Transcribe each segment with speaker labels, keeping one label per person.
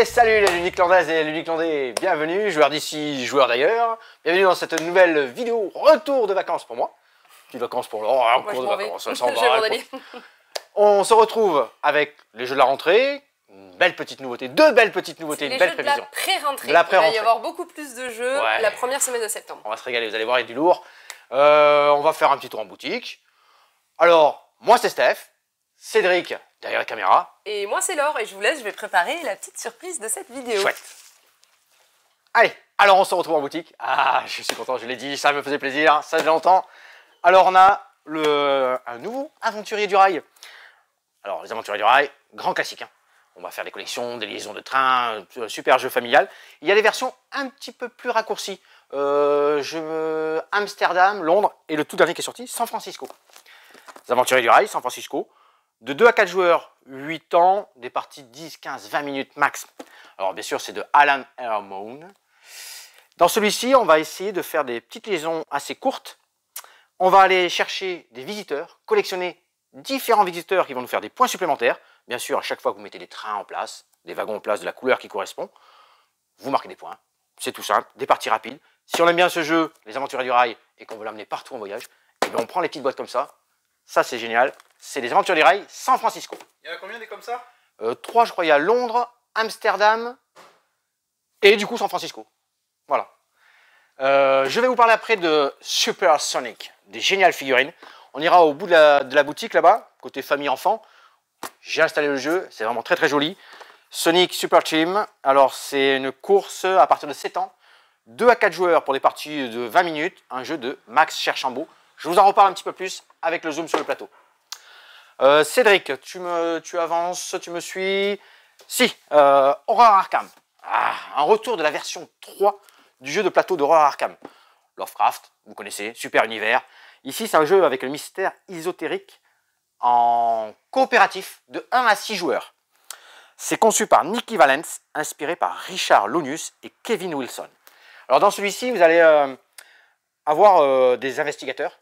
Speaker 1: Et salut les Luniclandaises et les Luniclandais, bienvenue, joueurs d'ici, joueurs d'ailleurs. Bienvenue dans cette nouvelle vidéo retour de vacances pour moi. Petites vacances pour Laure, un cours de vacances, ça s'en va. On se retrouve avec les jeux de la rentrée, une belle petite nouveauté, deux belles petites nouveautés, une belle prévision.
Speaker 2: Les jeux de la pré-rentrée.
Speaker 1: Il va
Speaker 2: y avoir beaucoup plus de jeux la première semaine de septembre.
Speaker 1: On va se régaler, vous allez voir, il y a du lourd. On va faire un petit tour en boutique. Alors, moi c'est Steph, Cédric derrière la caméra.
Speaker 2: Et moi c'est Laure et je vous laisse, je vais préparer la petite surprise de cette vidéo.
Speaker 1: Chouette. Allez, alors on se retrouve en boutique. Ah, je suis content, je l'ai dit, ça me faisait plaisir, ça faisait longtemps. Alors on a un nouveau aventurier du rail. Alors les aventuriers du rail, grand classique. Hein. On va faire des collections, des liaisons de train, super jeu familial. Il y a des versions un petit peu plus raccourcies. Amsterdam, Londres et le tout dernier qui est sorti, San Francisco. Les aventuriers du rail, San Francisco. De 2 à 4 joueurs, 8 ans, des parties 10, 15, 20 minutes max. Alors bien sûr, c'est de Alan Hermone. Dans celui-ci, on va essayer de faire des petites liaisons assez courtes. On va aller chercher des visiteurs, collectionner différents visiteurs qui vont nous faire des points supplémentaires. Bien sûr, à chaque fois que vous mettez des trains en place, des wagons en place de la couleur qui correspond, vous marquez des points. C'est tout simple, des parties rapides. Si on aime bien ce jeu, les aventuriers du rail, et qu'on veut l'amener partout en voyage, et bien on prend les petites boîtes comme ça. Ça, c'est génial. C'est les aventuriers du rail San Francisco.
Speaker 3: Il y en a combien des comme ça?
Speaker 1: 3, je crois. Il y a Londres, Amsterdam et du coup San Francisco. Voilà. Je vais vous parler après de Super Sonic, des géniales figurines. On ira au bout de la boutique là-bas, côté famille-enfant. J'ai installé le jeu, c'est vraiment très très joli. Sonic Super Team, alors c'est une course à partir de 7 ans. 2 à 4 joueurs pour des parties de 20 minutes, un jeu de Max Cherchambault. Je vous en reparle un petit peu plus avec le zoom sur le plateau. Cédric, tu avances, tu me suis. Si, Horror Arkham. Ah, un retour de la version 3 du jeu de plateau d'Horror Arkham. Lovecraft, vous connaissez, super univers. Ici, c'est un jeu avec le mystère ésotérique en coopératif de 1 à 6 joueurs. C'est conçu par Nicky Valence, inspiré par Richard Lonius et Kevin Wilson. Alors dans celui-ci, vous allez avoir des investigateurs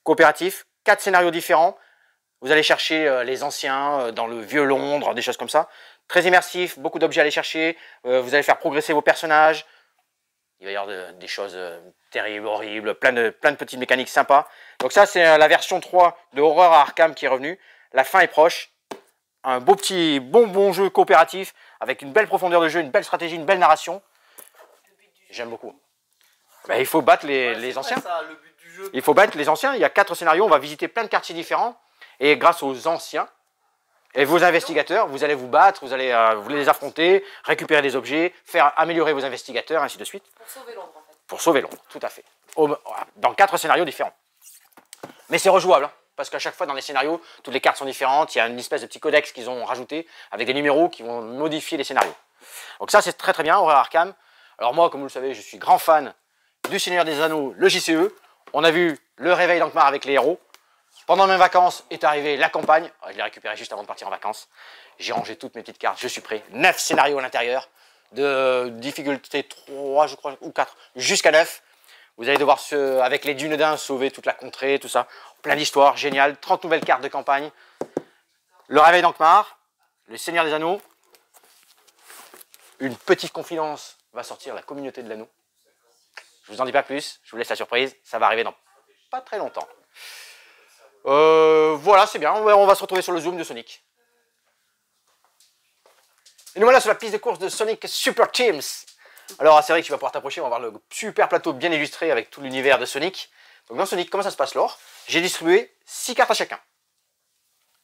Speaker 1: coopératifs, 4 scénarios différents. Vous allez chercher les anciens dans le vieux Londres, des choses comme ça. Très immersif, beaucoup d'objets à aller chercher. Vous allez faire progresser vos personnages. Il va y avoir des choses terribles, horribles, plein de petites mécaniques sympas. Donc ça, c'est la version 3 de Horror Arkham qui est revenue. La fin est proche. Un beau petit bon jeu coopératif avec une belle profondeur de jeu, une belle stratégie, une belle narration. J'aime beaucoup. Ben, il faut battre les anciens.
Speaker 3: Ça, le but du jeu.
Speaker 1: Il faut battre les anciens. Il y a 4 scénarios. On va visiter plein de quartiers différents. Et grâce aux anciens et vos investigateurs, vous allez vous battre, vous allez les affronter, récupérer des objets, faire améliorer vos investigateurs, ainsi de suite.
Speaker 2: Pour sauver Londres, en fait.
Speaker 1: Pour sauver Londres, tout à fait. Dans 4 scénarios différents. Mais c'est rejouable, hein, parce qu'à chaque fois dans les scénarios, toutes les cartes sont différentes. Il y a une espèce de petit codex qu'ils ont rajouté avec des numéros qui vont modifier les scénarios. Donc ça, c'est très très bien, Horror Arkham. Alors moi, comme vous le savez, je suis grand fan du Seigneur des Anneaux, le JCE. On a vu le réveil d'Ankh-Mar avec les héros. Pendant mes vacances est arrivée la campagne. Je l'ai récupérée juste avant de partir en vacances. J'ai rangé toutes mes petites cartes, je suis prêt. 9 scénarios à l'intérieur, de difficulté 3, je crois, ou 4, jusqu'à 9. Vous allez devoir, avec les Dunedains, sauver toute la contrée, tout ça. Plein d'histoires, génial. 30 nouvelles cartes de campagne. Le réveil d'Ankh-Mar, le Seigneur des Anneaux. Une petite confidence va sortir, la communauté de l'anneau. Je vous en dis pas plus, je vous laisse la surprise. Ça va arriver dans pas très longtemps. Voilà, c'est bien, on va se retrouver sur le zoom de Sonic. Et nous voilà sur la piste de course de Sonic Super Teams. Alors c'est vrai que tu vas pouvoir t'approcher, on va voir le super plateau bien illustré avec tout l'univers de Sonic. Donc dans Sonic, comment ça se passe, Laure? J'ai distribué 6 cartes à chacun.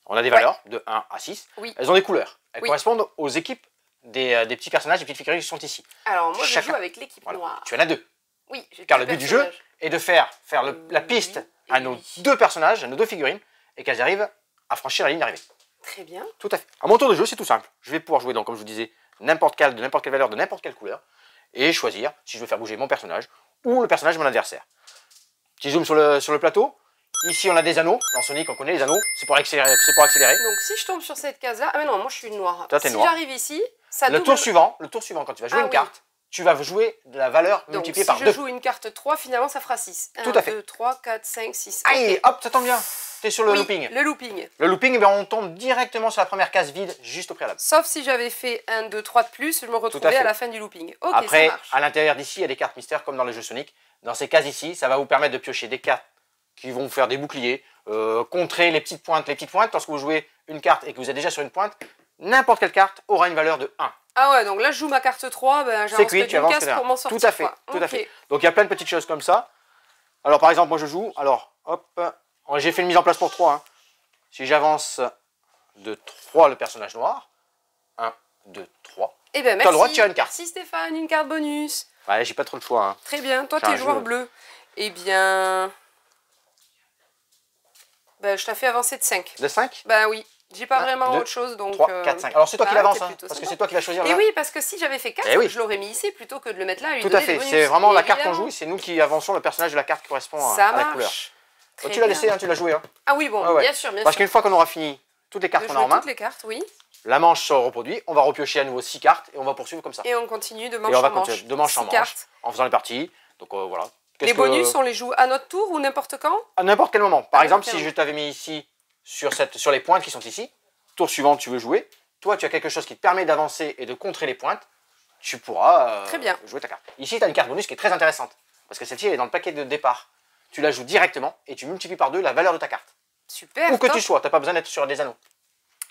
Speaker 1: On a des valeurs de 1 à 6.
Speaker 2: Oui.
Speaker 1: Elles ont des couleurs. Elles correspondent aux équipes des petits personnages, des petites figurines qui sont ici.
Speaker 2: Alors moi je joue avec l'équipe noire.
Speaker 1: Tu en as 2.
Speaker 2: Oui,
Speaker 1: car le but du jeu est de faire la piste à nos 2 personnages, à nos 2 figurines, et qu'elles arrivent à franchir la ligne d'arrivée.
Speaker 2: Très bien.
Speaker 1: Tout à fait. À mon tour de jeu, c'est tout simple. Je vais pouvoir jouer, donc, comme je vous disais, de n'importe quelle valeur, de n'importe quelle couleur, et choisir si je veux faire bouger mon personnage ou le personnage de mon adversaire. Petit zoom sur le plateau. Ici, on a des anneaux. Dans Sonic, on connaît les anneaux. C'est pour accélérer.
Speaker 2: Donc si je tombe sur cette case-là, ah mais non, moi je suis noire.
Speaker 1: Toi, t'es
Speaker 2: si
Speaker 1: noire.
Speaker 2: j'arrive ici, ça
Speaker 1: Le
Speaker 2: double.
Speaker 1: tour suivant, quand tu vas jouer une carte, tu vas jouer de la valeur
Speaker 2: Donc,
Speaker 1: multipliée
Speaker 2: si
Speaker 1: par
Speaker 2: je
Speaker 1: 2.
Speaker 2: joue une carte 3, finalement ça fera 6. 1,
Speaker 1: Tout à fait.
Speaker 2: 2, 3, 4, 5, 6.
Speaker 1: Aïe, hop, ça tombe bien. tu es sur le
Speaker 2: Oui,
Speaker 1: looping.
Speaker 2: le looping.
Speaker 1: Le looping, eh bien, on tombe directement sur la première case vide, juste au préalable.
Speaker 2: Sauf si j'avais fait 1, 2, 3 de plus, je me retrouvais
Speaker 1: fait.
Speaker 2: à la fin du looping. Ok,
Speaker 1: Après,
Speaker 2: ça marche.
Speaker 1: à l'intérieur d'ici, il y a des cartes mystères comme dans les jeux Sonic. Dans ces cases ici, ça va vous permettre de piocher des cartes qui vont vous faire des boucliers, contrer les petites pointes. Les petites pointes, lorsque vous jouez une carte et que vous êtes déjà sur une pointe, n'importe quelle carte aura une valeur de 1.
Speaker 2: Ah ouais, donc là je joue ma carte 3, ben,
Speaker 1: C'est cuit, tu avances
Speaker 2: case pour m'en sortir.
Speaker 1: Tout à fait,
Speaker 2: quoi.
Speaker 1: tout à
Speaker 2: Ok.
Speaker 1: fait. Donc il y a plein de petites choses comme ça. Alors par exemple, moi je joue, alors hop, j'ai fait une mise en place pour 3. Hein. Si j'avance de 3 le personnage noir, 1, 2, 3,
Speaker 2: Eh ben
Speaker 1: tu as
Speaker 2: merci.
Speaker 1: le droit de tirer une carte.
Speaker 2: Merci Stéphane, une carte bonus.
Speaker 1: Ouais, j'ai pas trop le choix. Hein.
Speaker 2: Très bien, toi
Speaker 1: C'est
Speaker 2: t'es
Speaker 1: un
Speaker 2: joueur
Speaker 1: jeu.
Speaker 2: bleu. Eh bien... Ben, je t'ai fait avancer de 5.
Speaker 1: De 5
Speaker 2: Ben oui, j'ai pas
Speaker 1: Un,
Speaker 2: vraiment
Speaker 1: deux,
Speaker 2: autre chose, donc...
Speaker 1: 3, 4, 5. Alors c'est toi qui
Speaker 2: bah,
Speaker 1: l'avance,
Speaker 2: t'es
Speaker 1: hein,
Speaker 2: plutôt
Speaker 1: parce que
Speaker 2: sympa.
Speaker 1: c'est toi qui vas choisir.
Speaker 2: Et
Speaker 1: là.
Speaker 2: oui, parce que si j'avais fait 4,
Speaker 1: Eh oui.
Speaker 2: je l'aurais mis ici plutôt que de le mettre là et lui
Speaker 1: Tout à
Speaker 2: donner
Speaker 1: fait,
Speaker 2: des bonus.
Speaker 1: c'est vraiment la carte qu'on
Speaker 2: Évidemment.
Speaker 1: joue, c'est nous qui avançons le personnage de la carte qui correspond
Speaker 2: Ça
Speaker 1: à la
Speaker 2: marche.
Speaker 1: couleur.
Speaker 2: Très
Speaker 1: Tu l'as
Speaker 2: bien.
Speaker 1: laissé, hein, tu l'as joué. Hein.
Speaker 2: Ah oui, bon,
Speaker 1: Ouais, ouais.
Speaker 2: bien sûr, bien
Speaker 1: Parce
Speaker 2: sûr.
Speaker 1: qu'une fois qu'on aura fini toutes les cartes
Speaker 2: Je
Speaker 1: qu'on a en
Speaker 2: joue
Speaker 1: main,
Speaker 2: toutes les cartes, oui.
Speaker 1: la manche se reproduit, on va repiocher à nouveau 6 cartes et on va poursuivre comme ça.
Speaker 2: Et on continue de manche
Speaker 1: Et on va
Speaker 2: en manche.
Speaker 1: continuer de manche en
Speaker 2: 6
Speaker 1: manche
Speaker 2: cartes.
Speaker 1: en faisant les parties. Donc voilà.
Speaker 2: Les bonus, on les joue à notre tour ou n'importe quand?
Speaker 1: À n'importe quel moment. Par
Speaker 2: À
Speaker 1: exemple,
Speaker 2: n'importe
Speaker 1: si
Speaker 2: quel
Speaker 1: je t'avais mis ici sur les pointes qui sont ici, tour suivant tu veux jouer, toi tu as quelque chose qui te permet d'avancer et de contrer les pointes, tu pourras
Speaker 2: Très bien.
Speaker 1: jouer ta carte. Ici tu as une carte bonus qui est très intéressante, parce que celle-ci elle est dans le paquet de départ. Tu la joues directement et tu multiplies par 2 la valeur de ta carte.
Speaker 2: Super.
Speaker 1: Où que
Speaker 2: top.
Speaker 1: tu sois, tu n'as pas besoin d'être sur des anneaux.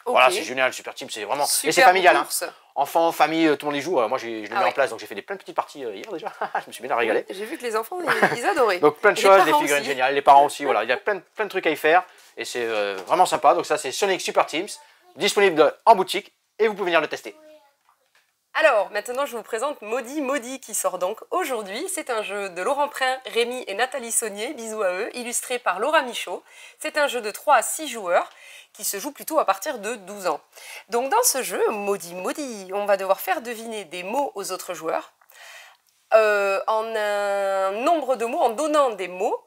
Speaker 2: Ok.
Speaker 1: Voilà, c'est génial, super team, c'est vraiment...
Speaker 2: Super
Speaker 1: et c'est familial, hein.
Speaker 2: course.
Speaker 1: Enfants, famille, tout le monde y joue. Moi je l'ai mis
Speaker 2: Ah ouais.
Speaker 1: en place, donc j'ai fait plein de petites parties hier déjà. Je me suis bien régalé.
Speaker 2: J'ai vu que les enfants, ils adoraient.
Speaker 1: Donc plein de
Speaker 2: Et
Speaker 1: choses,
Speaker 2: les
Speaker 1: des
Speaker 2: parents
Speaker 1: figurines
Speaker 2: aussi.
Speaker 1: géniales, les parents aussi, voilà, il y a plein de trucs à y faire et c'est vraiment sympa. Donc ça c'est Sonic Super Teams, disponible en boutique et vous pouvez venir le tester.
Speaker 2: Alors, maintenant, je vous présente Maudit Maudit qui sort donc aujourd'hui. C'est un jeu de Laurent Prin, Rémi et Nathalie Saunier, bisous à eux, illustré par Laura Michaud. C'est un jeu de 3 à 6 joueurs qui se joue plutôt à partir de 12 ans. Donc dans ce jeu, Maudit Maudit, on va devoir faire deviner des mots aux autres joueurs en un nombre de mots, en donnant des mots,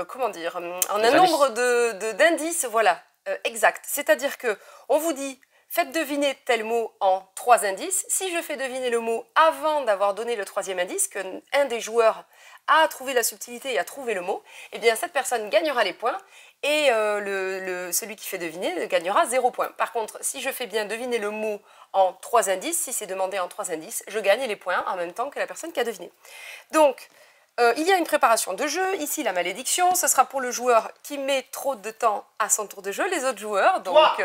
Speaker 2: comment dire, en
Speaker 1: Des
Speaker 2: un
Speaker 1: indices.
Speaker 2: nombre d'indices, voilà, exact. C'est-à-dire que on vous dit, faites deviner tel mot en 3 indices. Si je fais deviner le mot avant d'avoir donné le 3e indice, qu'un des joueurs a trouvé la subtilité et a trouvé le mot, eh bien cette personne gagnera les points et celui qui fait deviner gagnera 0 points. Par contre, si je fais bien deviner le mot en 3 indices, si c'est demandé en 3 indices, je gagne les points en même temps que la personne qui a deviné. Donc, il y a une préparation de jeu. Ici, la malédiction, ce sera pour le joueur qui met trop de temps à son tour de jeu. Les autres joueurs donc,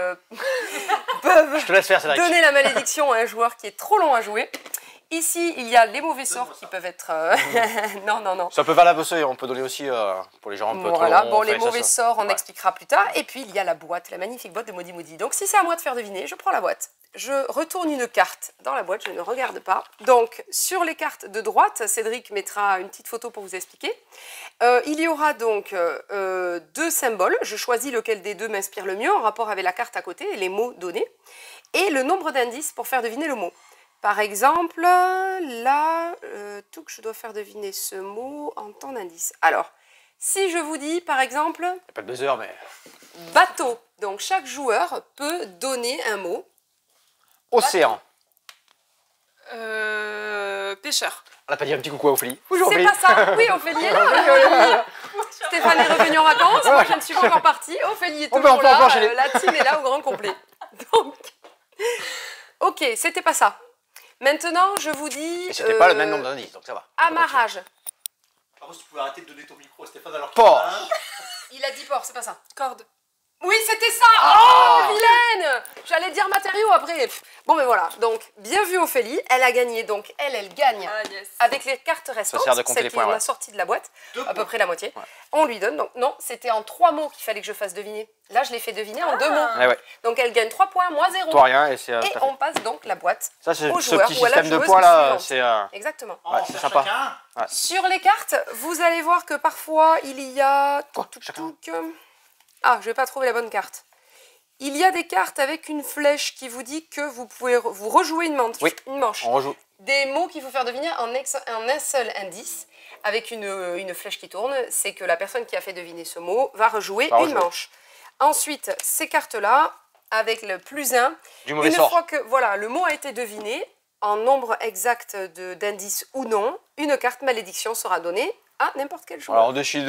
Speaker 2: peuvent
Speaker 1: Je te laisse faire Cédric.
Speaker 2: donner la malédiction à un joueur qui est trop long à jouer. Ici, il y a les mauvais sorts qui peuvent être... non, non, non.
Speaker 1: C'est un peu valable aussi, on peut donner aussi pour les gens un peu
Speaker 2: Voilà,
Speaker 1: trop...
Speaker 2: bon, les mauvais
Speaker 1: ça.
Speaker 2: sorts, on
Speaker 1: Ouais.
Speaker 2: expliquera plus tard. Et puis, il y a la boîte, la magnifique boîte de Maudit Maudit. Donc, si c'est à moi de faire deviner, je prends la boîte. Je retourne une carte dans la boîte, je ne regarde pas. Donc, sur les cartes de droite, Cédric mettra une petite photo pour vous expliquer. Il y aura donc 2 symboles. Je choisis lequel des deux m'inspire le mieux en rapport avec la carte à côté et les mots donnés. Et le nombre d'indices pour faire deviner le mot. Par exemple, là, je dois faire deviner ce mot en temps d'indice. Alors, si je vous dis, par exemple,
Speaker 1: Il n'y a pas de buzzer, mais...
Speaker 2: bateau. Donc, chaque joueur peut donner un mot.
Speaker 1: Océan.
Speaker 4: Pêcheur.
Speaker 1: On n'a pas dit un petit coucou à Ophélie. Bonjour
Speaker 2: C'est
Speaker 1: Ophélie.
Speaker 2: pas ça. Oui, Ophélie est là. Stéphane est revenu en vacances. Moi, je ne suis pas encore partie. Ophélie est
Speaker 1: On peut
Speaker 2: toujours
Speaker 1: encore
Speaker 2: là.
Speaker 1: enchaîner.
Speaker 2: La team est là au grand complet. Donc, ok, c'était pas ça. Maintenant, je vous dis...
Speaker 1: Et c'était pas le même nombre d'indices, donc ça va.
Speaker 2: Amarrage.
Speaker 3: Par contre, si tu pouvais arrêter de donner ton micro à Stéphane alors qu'il
Speaker 1: Port.
Speaker 3: en a un.
Speaker 2: Il a dit port, c'est pas ça.
Speaker 4: Corde.
Speaker 2: Oui, c'était ça. Oh, vilaine. J'allais dire matériaux après. Bon, mais voilà. Donc, bien vu Ophélie. Elle a gagné. Donc, elle gagne.
Speaker 4: Ah, yes.
Speaker 2: Avec les cartes restantes,
Speaker 1: sert de compter
Speaker 2: celles
Speaker 1: les
Speaker 2: qui
Speaker 1: points,
Speaker 2: on a
Speaker 1: ouais.
Speaker 2: sorties de la boîte,
Speaker 3: 2
Speaker 2: à peu
Speaker 3: points.
Speaker 2: près la moitié,
Speaker 1: Ouais.
Speaker 2: on lui donne. Donc, non, c'était en 3 mots qu'il fallait que je fasse deviner. Là, je l'ai fait deviner en 2 mots.
Speaker 1: Ouais, ouais.
Speaker 2: Donc, elle gagne 3 points, moi 0.
Speaker 1: Toi rien et c'est...
Speaker 2: Et
Speaker 1: tout à fait.
Speaker 2: on passe donc la boîte.
Speaker 1: Ça, c'est
Speaker 2: au
Speaker 1: ce
Speaker 2: joueur
Speaker 1: petit
Speaker 2: ou à la
Speaker 1: système de
Speaker 2: joueuse
Speaker 1: points là,
Speaker 2: suivante.
Speaker 1: c'est...
Speaker 2: Exactement.
Speaker 3: On va en
Speaker 1: c'est
Speaker 3: faire
Speaker 1: sympa.
Speaker 3: chacun.
Speaker 2: Sur les cartes, vous allez voir que parfois, il y a...
Speaker 1: chacun.
Speaker 2: Ah, je vais pas trouver la bonne carte. Il y a des cartes avec une flèche qui vous dit que vous pouvez vous rejouer une manche.
Speaker 1: Oui.
Speaker 2: Une manche.
Speaker 1: On rejoue.
Speaker 2: Des mots qu'il faut faire deviner en un seul indice, avec une flèche qui tourne, c'est que la personne qui a fait deviner ce mot va rejouer
Speaker 1: Va
Speaker 2: une
Speaker 1: rejouer.
Speaker 2: manche. Ensuite, ces cartes-là, avec le plus 1,
Speaker 1: Du mauvais
Speaker 2: une
Speaker 1: sort.
Speaker 2: fois que voilà, le mot a été deviné, en nombre exact d'indices ou non, une carte malédiction sera donnée à n'importe quel joueur.
Speaker 1: Alors on décide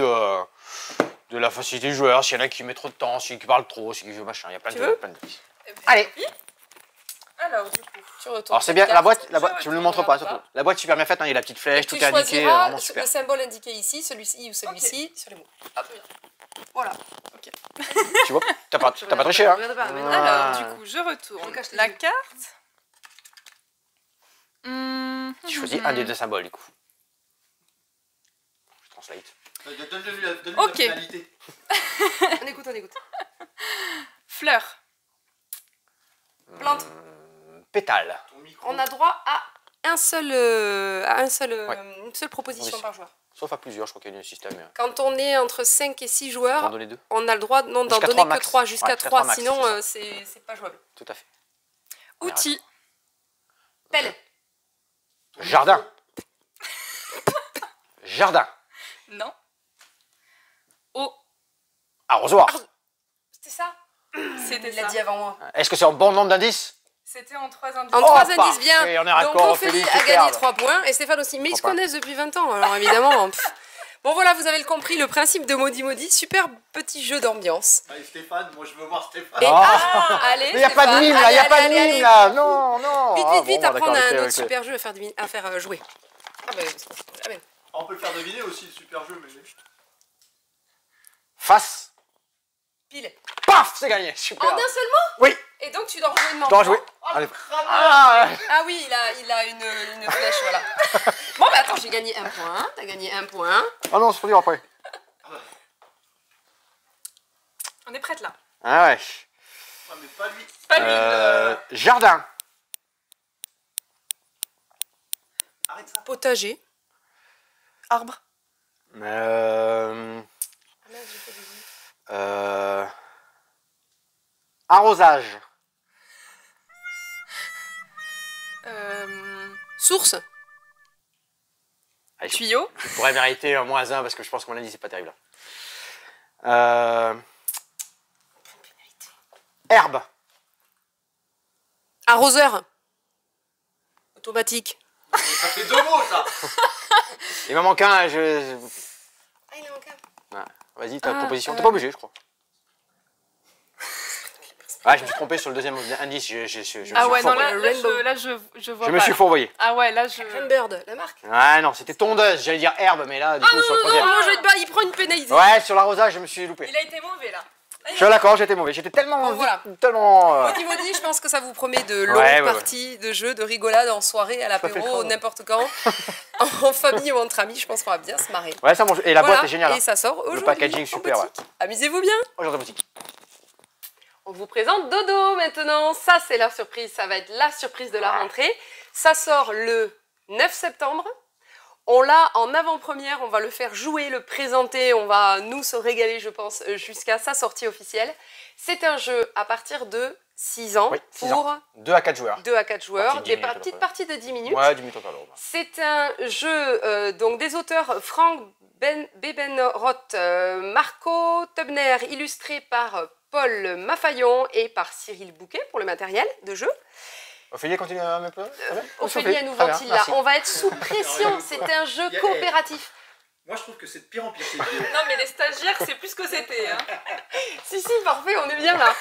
Speaker 1: de la facilité du joueur, s'il y en a qui met trop de temps, s'il y en a qui parle trop, s'il y en a qui veut machin, il y a plein
Speaker 2: Tu
Speaker 1: de
Speaker 2: veux
Speaker 1: plein d'indices.
Speaker 2: Eh ben,
Speaker 1: Allez.
Speaker 2: oui. Alors, du coup, tu retournes.
Speaker 1: Alors c'est bien, la boîte,
Speaker 2: Je
Speaker 1: tu ne le montres pas surtout. La boîte est super bien faite, hein, il y a la petite flèche, tout est indiqué, vraiment
Speaker 2: Tu
Speaker 1: super.
Speaker 2: choisiras le symbole indiqué ici, celui-ci ou celui-ci, sur les mots. Hop, voilà. Ok.
Speaker 1: Tu vois, t'as pas triché, hein.
Speaker 2: Regarde pas, mais non.
Speaker 4: Alors,
Speaker 1: Ah.
Speaker 4: du coup, je retourne.
Speaker 2: On cache les
Speaker 4: La
Speaker 2: yeux.
Speaker 4: carte.
Speaker 1: Tu choisis un des deux symboles du coup. Je translate.
Speaker 3: Donne-lui
Speaker 4: Ok.
Speaker 3: la finalité.
Speaker 2: On écoute.
Speaker 4: Fleur.
Speaker 2: Plante.
Speaker 1: Pétale.
Speaker 3: Ton micro.
Speaker 2: On a droit à une seule proposition
Speaker 1: Oui.
Speaker 2: par joueur.
Speaker 1: Sauf à plusieurs, je crois qu'il y a un système.
Speaker 2: Quand on est entre 5 et 6
Speaker 1: On
Speaker 2: joueurs,
Speaker 1: en donner deux.
Speaker 2: on a le droit d'en
Speaker 1: Jusqu'à
Speaker 2: donner
Speaker 1: trois
Speaker 2: que
Speaker 1: max.
Speaker 2: 3, jusqu'à
Speaker 1: Ouais,
Speaker 2: 3,
Speaker 1: max,
Speaker 2: sinon
Speaker 1: c'est
Speaker 2: c'est pas jouable.
Speaker 1: Tout à fait.
Speaker 4: Outil.
Speaker 2: Pelle.
Speaker 1: Jardin. Jardin.
Speaker 4: Non. Eau.
Speaker 1: Arrosoir.
Speaker 2: C'était ça
Speaker 4: C'était
Speaker 2: Il l'a
Speaker 4: ça.
Speaker 2: dit avant moi.
Speaker 1: Est-ce que c'est un bon nombre d'indices?
Speaker 4: C'était en 3 indices.
Speaker 2: En
Speaker 1: Oh,
Speaker 2: 3 indices,
Speaker 1: parfait,
Speaker 2: bien.
Speaker 1: on est
Speaker 2: Donc
Speaker 1: raccord,
Speaker 2: Ophélie
Speaker 1: Ophélie,
Speaker 2: a gagné
Speaker 1: superbe.
Speaker 2: 3 points et Stéphane aussi. Mais ils se
Speaker 1: 3 points.
Speaker 2: connaissent depuis 20 ans, alors évidemment. Bon voilà, vous avez le compris, le principe de Maudit Maudit. Super petit jeu d'ambiance.
Speaker 3: Allez Stéphane, moi je veux voir Stéphane.
Speaker 2: Et
Speaker 1: Ah.
Speaker 2: allez,
Speaker 1: Mais il n'y a pas de
Speaker 2: Stéphane,
Speaker 1: mime là, il n'y a
Speaker 2: allez,
Speaker 1: pas de
Speaker 2: allez,
Speaker 1: mime
Speaker 2: allez.
Speaker 1: là. Non, non.
Speaker 2: Vite,
Speaker 1: Ah,
Speaker 2: vite, vite,
Speaker 1: bon,
Speaker 2: apprendre
Speaker 1: d'accord,
Speaker 2: un
Speaker 1: ok,
Speaker 2: autre
Speaker 1: ok.
Speaker 2: super jeu à faire jouer. Ah bah,
Speaker 3: On peut le faire deviner aussi, le super jeu, mais.
Speaker 1: Face.
Speaker 2: pile.
Speaker 1: Paf, c'est gagné. Super.
Speaker 2: En un seul mot.
Speaker 1: Oui,
Speaker 2: Et donc tu dois rejouer une
Speaker 1: je dois jouer.
Speaker 2: Oh,
Speaker 1: Allez.
Speaker 2: le crâneur.
Speaker 1: Ah,
Speaker 2: Ah oui, il a une flèche, voilà. Bon bah attends, j'ai gagné 1 point, t'as gagné 1 point.
Speaker 1: ah non, c'est pour dire après.
Speaker 4: On est prête là.
Speaker 1: Ah ouais.
Speaker 3: Ah, mais pas lui.
Speaker 4: Pas lui.
Speaker 1: Jardin.
Speaker 3: Arrête ça.
Speaker 2: Potager.
Speaker 4: Arbre.
Speaker 1: Arrosage.
Speaker 2: Source.
Speaker 1: Allez,
Speaker 4: Tuyau.
Speaker 1: je pourrais mériter un -1 parce que je pense qu'on l'a dit, c'est pas terrible. Herbe.
Speaker 2: Arroseur. Automatique.
Speaker 3: Ça fait 2 mots ça.
Speaker 1: Il m'en manque un.
Speaker 2: Ah, il en manque un.
Speaker 1: Vas-y, ta proposition. T'es pas obligé, je crois. Ah, je me suis trompé sur le deuxième indice. Je me suis
Speaker 4: Ah ouais, non,
Speaker 1: fourvoyé.
Speaker 4: je vois
Speaker 1: Je
Speaker 4: pas.
Speaker 1: me suis fourvoyé.
Speaker 4: Ah ouais, là, je...
Speaker 2: Bird, la marque.
Speaker 1: Ah non, c'était tondeuse. J'allais dire herbe, mais là, du coup, sur le
Speaker 2: Non,
Speaker 1: troisième.
Speaker 2: non, je vais te battre, il prend une pénalité.
Speaker 1: Ouais, sur l'arrosage, je me suis loupé.
Speaker 4: Il a été mauvais là.
Speaker 1: Je suis d'accord, j'étais mauvais. J'étais tellement.
Speaker 2: Bon, voilà.
Speaker 1: Tellement.
Speaker 2: Maudit Maudit, je pense que ça vous promet de longues
Speaker 1: Ouais, ouais,
Speaker 2: parties de jeux, de rigolade en soirée, à
Speaker 1: fait le
Speaker 2: l'apéro,
Speaker 1: crâne.
Speaker 2: n'importe quand, en famille ou entre amis. Je pense qu'on va bien se marrer.
Speaker 1: Ouais, ça mange. Et la
Speaker 2: Voilà,
Speaker 1: boîte est géniale.
Speaker 2: et ça sort aujourd'hui.
Speaker 1: packaging,
Speaker 2: en
Speaker 1: super,
Speaker 2: boutique. Amusez-vous bien.
Speaker 1: Aujourd'hui, boutique.
Speaker 2: On vous présente Dodo maintenant. Ça, c'est la surprise. Ça va être la surprise de la rentrée. Ça sort le 9 septembre. On l'a en avant-première. On va le faire jouer, le présenter. On va nous se régaler, je pense, jusqu'à sa sortie officielle. C'est un jeu à partir de 6 ans
Speaker 1: Oui, 6
Speaker 2: pour
Speaker 1: ans. 2 à 4 joueurs.
Speaker 2: 2 à 4 joueurs.
Speaker 1: Partie de 10
Speaker 2: Des
Speaker 1: minutes, à peu
Speaker 2: petites
Speaker 1: près.
Speaker 2: parties de 10 minutes.
Speaker 1: Ouais, 10 minutes encore.
Speaker 2: C'est un jeu donc des auteurs Frank Bebenroth, Marco Tubner, illustré par Paul Maffaillon et par Cyril Bouquet pour le matériel de jeu.
Speaker 1: Ophélie, continue un peu.
Speaker 2: Ophélie, elle nous
Speaker 1: Très bien,
Speaker 2: ventile là.
Speaker 1: merci.
Speaker 2: On va être sous pression. C'est un jeu coopératif.
Speaker 3: Moi je trouve que c'est de pire en pire cette vidéo.
Speaker 4: Non mais les stagiaires, c'est plus que c'était. Hein.
Speaker 2: Si, parfait, on est bien là.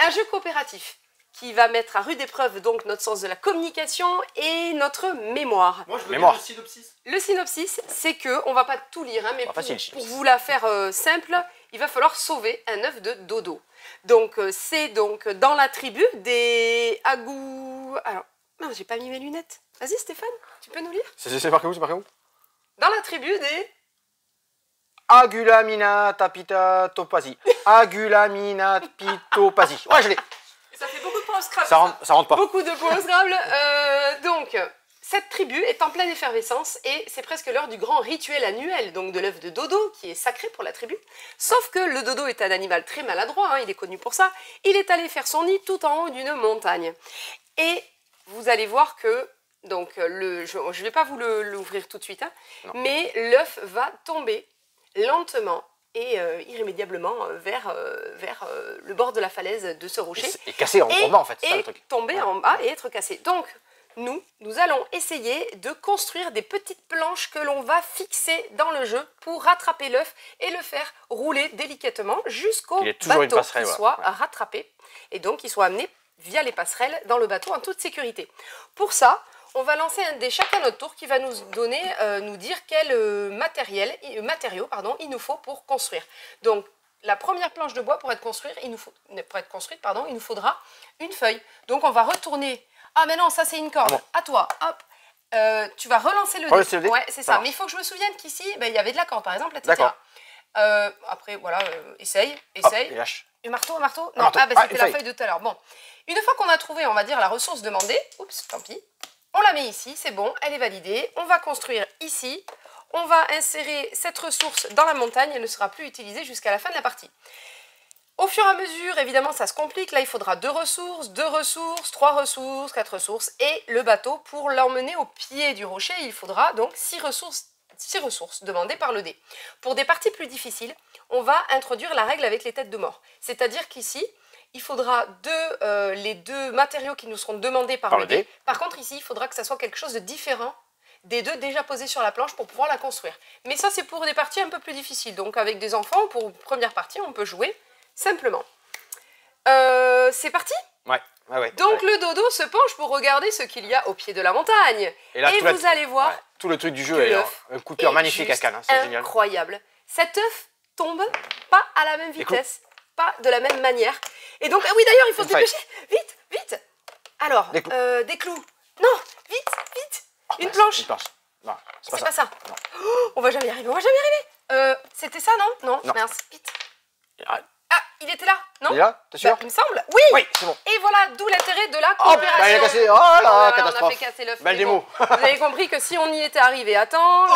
Speaker 2: Un jeu coopératif qui va mettre à rude épreuve donc notre sens de la communication et notre mémoire.
Speaker 3: Moi je veux
Speaker 1: Mémoire.
Speaker 3: bien le synopsis.
Speaker 2: Le synopsis, c'est que, on va pas tout lire, hein, mais
Speaker 1: Ah, facile,
Speaker 2: pour vous la faire simple, il va falloir sauver un œuf de dodo. Donc c'est donc dans la tribu des Agou... Alors, non, j'ai pas mis mes lunettes. Vas-y Stéphane, tu peux nous lire?
Speaker 1: C'est marqué où? C'est marqué où?
Speaker 2: Dans la tribu des...
Speaker 1: Agulamina tapita topasi. Agulamina pitopasi. Ouais, je l'ai.
Speaker 4: Ça fait beaucoup de points au Scrabble.
Speaker 1: Ça rentre pas.
Speaker 2: Beaucoup de points au Scrabble. Donc, cette tribu est en pleine effervescence et c'est presque l'heure du grand rituel annuel, donc de l'œuf de dodo, qui est sacré pour la tribu. Sauf que le dodo est un animal très maladroit, hein, il est connu pour ça. Il est allé faire son nid tout en haut d'une montagne. Et vous allez voir que, donc, je ne vais pas vous l'ouvrir tout de suite, hein, mais l'œuf va tomber lentement et irrémédiablement vers le bord de la falaise de ce rocher.
Speaker 1: Et cassé en bas, en fait. C'est ça le truc.
Speaker 2: Tomber en bas et être cassé. Donc, nous allons essayer de construire des petites planches que l'on va fixer dans le jeu pour rattraper l'œuf et le faire rouler délicatement jusqu'au bateau qui soit rattrapé et donc qui soit amené via les passerelles dans le bateau en toute sécurité. Pour ça, on va lancer un dé chacun notre tour qui va nous donner, nous dire quel matériau il nous faut pour construire. Donc, la première planche de bois pour être construite, il nous faudra une feuille. Donc, on va retourner. Ah, mais non, ça c'est une corde. À toi, hop. Tu vas relancer le dé. Ouais, c'est ça. Mais il faut que je me souvienne qu'ici, il y avait de la corde, par exemple, etc. Après, voilà, essaye.
Speaker 1: Hop, lâche.
Speaker 2: Un marteau. Non, c'était la feuille de tout à l'heure. Bon, une fois qu'on a trouvé, on va dire, la ressource demandée, oups, tant pis, on la met ici, c'est bon, elle est validée. On va construire ici. On va insérer cette ressource dans la montagne, elle ne sera plus utilisée jusqu'à la fin de la partie. Au fur et à mesure, évidemment, ça se complique. Là, il faudra 2 ressources, 3 ressources, 4 ressources. Et le bateau, pour l'emmener au pied du rocher, il faudra donc 6 ressources demandées par le dé. Pour des parties plus difficiles, on va introduire la règle avec les têtes de mort. C'est-à-dire qu'ici, il faudra les 2 matériaux qui nous seront demandés par le dé. Par contre, ici, il faudra que ça soit quelque chose de différent des 2 déjà posés sur la planche pour pouvoir la construire. Mais ça, c'est pour des parties un peu plus difficiles. Donc, avec des enfants, pour une première partie, on peut jouer simplement. C'est parti?
Speaker 1: Ouais.
Speaker 2: Donc, le dodo se penche pour regarder ce qu'il y a au pied de la montagne. Et vous allez voir...
Speaker 1: tout le truc du jeu est un coup de cœur magnifique à Cannes. C'est génial.
Speaker 2: Incroyable. Cet œuf tombe pas à la même vitesse, pas de la même manière. Et donc, oui, d'ailleurs, il faut se dépêcher. Vite. Alors, des clous. Non, vite. Une planche.
Speaker 1: Non,
Speaker 2: c'est pas ça. Oh, on va jamais y arriver. C'était ça, non, mince, vite. Ah, il était là, non?
Speaker 1: Il est là, t'es sûr?
Speaker 2: Il me semble. Oui,
Speaker 1: c'est bon.
Speaker 2: Et voilà, d'où l'intérêt de la coopération.
Speaker 1: Il a cassé. Oh là, catastrophe.
Speaker 2: On a fait casser l'œuf.
Speaker 1: Belle démo.
Speaker 2: Vous avez compris que si on y était arrivé à temps,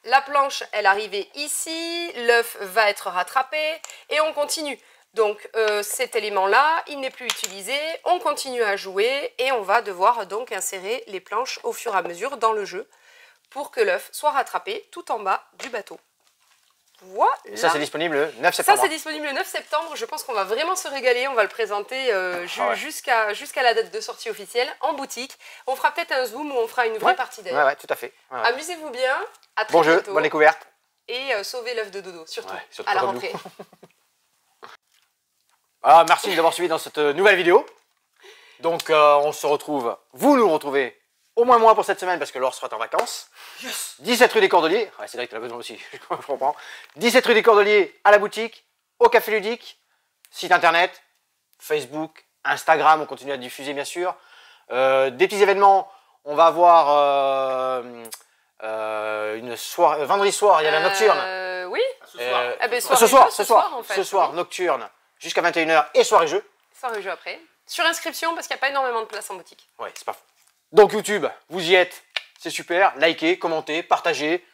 Speaker 2: la planche, elle arrivait ici, l'œuf va être rattrapé et on continue. Donc cet élément-là, il n'est plus utilisé, on continue à jouer et on va devoir donc insérer les planches au fur et à mesure dans le jeu pour que l'œuf soit rattrapé tout en bas du bateau. Voilà.
Speaker 1: Et ça, c'est disponible le 9 septembre.
Speaker 2: Ça, c'est disponible le 9 septembre. Je pense qu'on va vraiment se régaler. On va le présenter jusqu'à la date de sortie officielle en boutique. On fera peut-être un zoom où on fera une vraie partie d'ailleurs.
Speaker 1: Ouais, tout à fait.
Speaker 2: Amusez-vous bien. À très
Speaker 1: bon jeu,
Speaker 2: bientôt.
Speaker 1: bonne découverte.
Speaker 2: Et sauvez l'œuf de dodo, surtout
Speaker 1: surtout
Speaker 2: à la rentrée.
Speaker 1: Voilà, merci d'avoir suivi dans cette nouvelle vidéo. Donc, on se retrouve. Vous nous retrouvez au moins moi pour cette semaine parce que Laure sera en vacances. Yes. 17 rue des Cordeliers. Ouais, c'est vrai que tu as besoin aussi, je comprends. 17 rue des Cordeliers à la boutique, au Café Ludique, site internet, Facebook, Instagram, on continue à diffuser bien sûr. Des petits événements, on va avoir une soirée, vendredi soir, il y a la nocturne.
Speaker 2: Oui.
Speaker 1: Ce soir, nocturne, jusqu'à 21h et soirée jeu.
Speaker 2: Soirée jeu après. Sur inscription parce qu'il n'y a pas énormément de place en boutique.
Speaker 1: Ouais, c'est pas faux. Donc YouTube, vous y êtes, c'est super. Likez, commentez, partagez,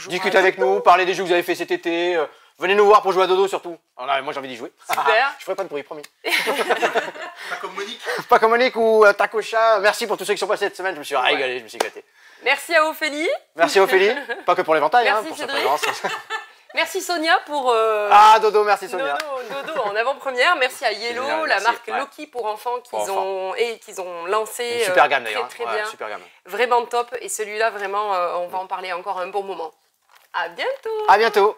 Speaker 1: discutez avec nous, parlez des jeux que vous avez fait cet été. Venez nous voir pour jouer à dodo surtout. Alors là, moi j'ai envie d'y jouer.
Speaker 2: Super.
Speaker 1: Je ferai pas de bruit, promis.
Speaker 3: Pas comme Monique.
Speaker 1: Pas comme Monique ou Tacocha. Merci pour tous ceux qui sont passés cette semaine. Je me suis régalé, je me suis éclaté.
Speaker 2: Merci à Ophélie.
Speaker 1: Merci Ophélie. Pas que pour l'éventail,
Speaker 2: merci
Speaker 1: pour sa
Speaker 2: Cédric.
Speaker 1: présence.
Speaker 2: Merci Sonia pour...
Speaker 1: Ah, Dodo, merci Sonia.
Speaker 2: Dodo en avant-première. Merci à Yellow,
Speaker 1: génial,
Speaker 2: la
Speaker 1: merci,
Speaker 2: marque Loki pour enfants qu'ils ont lancé.
Speaker 1: Une super gamme d'ailleurs.
Speaker 2: Très bien.
Speaker 1: Super gamme.
Speaker 2: Vraiment top. Et celui-là, vraiment, on va en parler encore un bon moment. À bientôt.
Speaker 1: À bientôt.